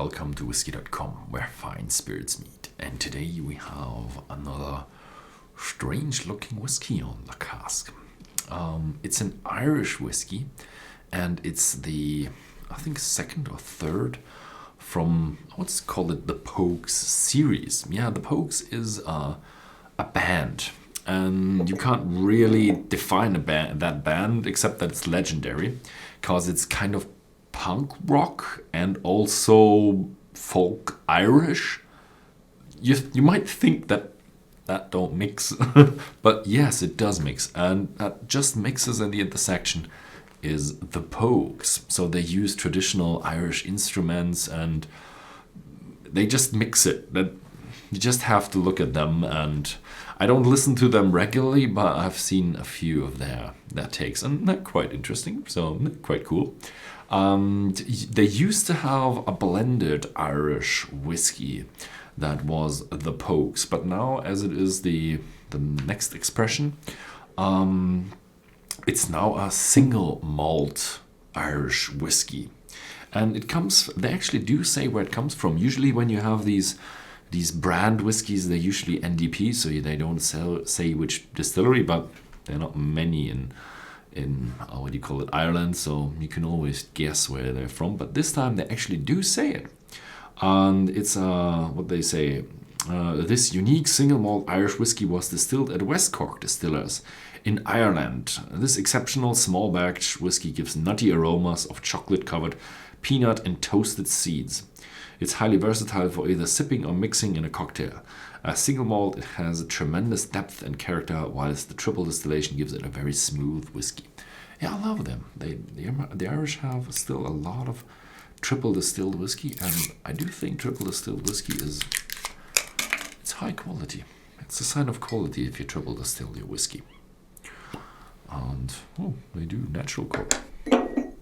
welcome to Whisky.com, where fine spirits meet. And today we have another strange looking whiskey on the cask. It's an Irish whiskey, and it's the, I think, second or third from, let's call it the Pogues series. Yeah, the Pogues is a band, and you can't really define that band except that it's legendary, because it's kind of punk rock and also folk Irish. You might think that don't mix, but yes, it does mix, and that just mixes in the intersection is the Pogues. So they use traditional Irish instruments and they just mix it. That you just have to look at them, and I don't listen to them regularly, but I've seen a few of their takes, and they're quite interesting, so quite cool. They used to have a blended Irish whiskey that was the Pogues, but now, as it is the next expression, it's now a single malt Irish whiskey, and it comes. They actually do say where it comes from. Usually, when you have these brand whiskies, they're usually NDP, so they don't say which distillery, but there are not many in what do you call it, Ireland, so you can always guess where they're from. But this time they actually do say it, and it's what they say. This unique single malt Irish whiskey was distilled at West Cork Distillers in Ireland. This exceptional small batch whiskey gives nutty aromas of chocolate-covered peanut and toasted seeds. It's highly versatile for either sipping or mixing in a cocktail. A single malt, it has a tremendous depth and character, whilst the triple distillation gives it a very smooth whiskey. Yeah, I love them. The Irish have still a lot of triple distilled whiskey, and I do think triple distilled whiskey it's high quality. It's a sign of quality if you triple distill your whiskey. And they do natural cork. Wouldn't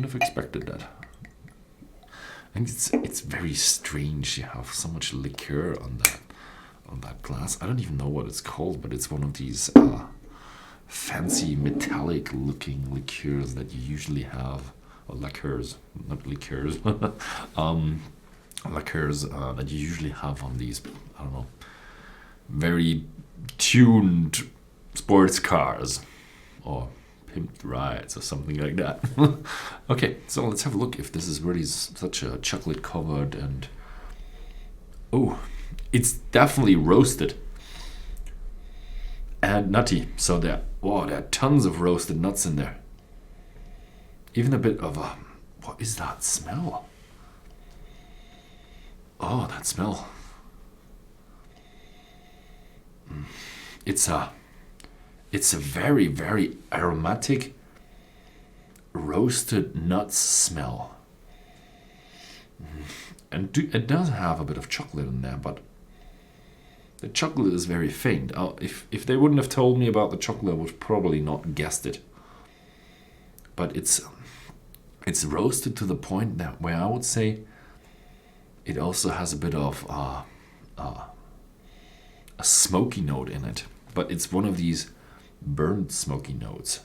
have expected that. And it's very strange. You have so much liqueur on that glass. I don't even know what it's called, but it's one of these fancy metallic looking liqueurs that you usually have, or liqueurs, not liqueurs, liqueurs that you usually have on these, I don't know, very tuned sports cars or pimped rides or something like that. Okay, so let's have a look if this is really such a chocolate covered, and it's definitely roasted and nutty. So there are tons of roasted nuts in there. Even a bit of what is that smell? Oh, that smell. It's a very, very aromatic roasted nuts smell. And it does have a bit of chocolate in there, but the chocolate is very faint. If they wouldn't have told me about the chocolate, I would probably not guessed it. But it's roasted to the point that where I would say it also has a bit of a smoky note in it. But it's one of these burnt smoky notes.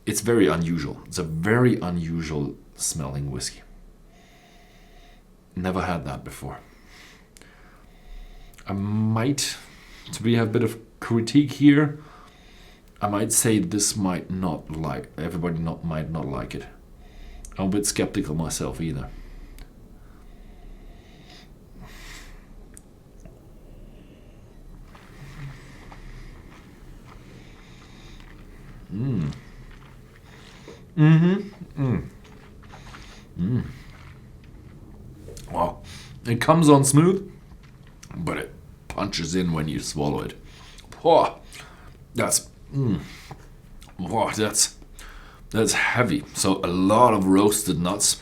It's very unusual. It's a very unusual smelling whiskey. Never had that before. I might, to be a bit of critique here, I might say this might not like, everybody might not like it. I'm a bit skeptical myself either. Wow, it comes on smooth, but it punches in when you swallow it. Wow, that's heavy. So a lot of roasted nuts,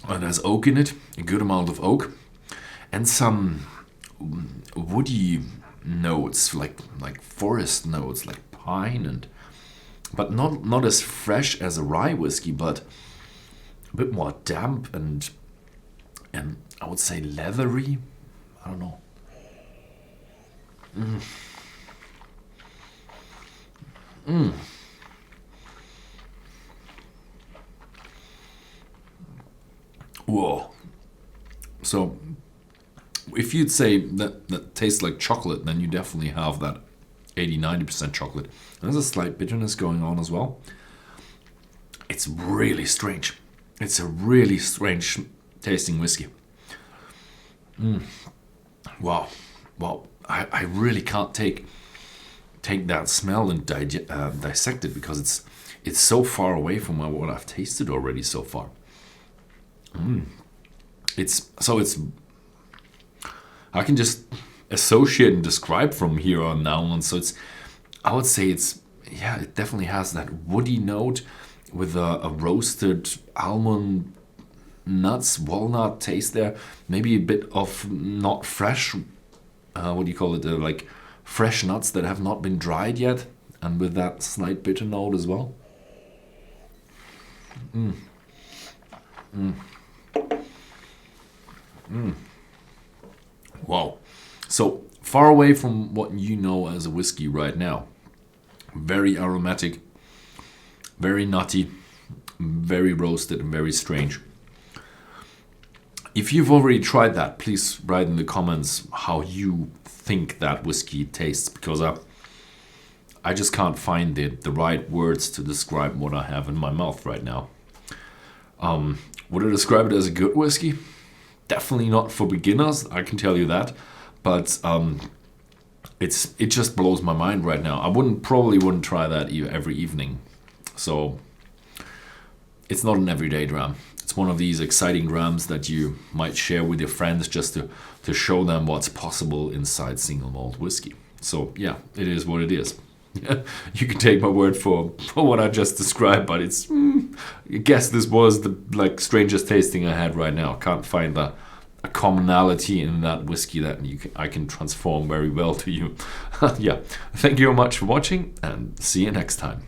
and there's oak in it, a good amount of oak, and some woody notes, like forest notes, like pine, but not as fresh as a rye whiskey, but a bit more damp and I would say leathery. I don't know. So if you'd say that tastes like chocolate, then you definitely have that 80-90% chocolate. There's a slight bitterness going on as well. It's really strange. It's a really strange tasting whiskey. Wow. I really can't take that smell and dissect it, because it's so far away from what I've tasted already so far. It's I can just associate and describe from here on now on. So I would say it definitely has that woody note with a roasted almond, nuts, walnut taste there. Maybe a bit of not fresh, what do you call it? Like fresh nuts that have not been dried yet, and with that slight bitter note as well. Wow. So far away from what you know as a whiskey right now. Very aromatic, very nutty, very roasted, and very strange. If you've already tried that, please write in the comments how you think that whiskey tastes, because I just can't find the right words to describe what I have in my mouth right now. Would I describe it as a good whiskey? Definitely not for beginners, I can tell you that. But it just blows my mind right now. I probably wouldn't try that every evening. So it's not an everyday dram. It's one of these exciting drams that you might share with your friends just to show them what's possible inside single malt whiskey. So yeah, it is what it is. You can take my word for what I just described, but I guess this was the strangest tasting I had right now. Can't find a commonality in that whiskey that I can transform very well to you. Yeah, thank you very much for watching, and see you next time.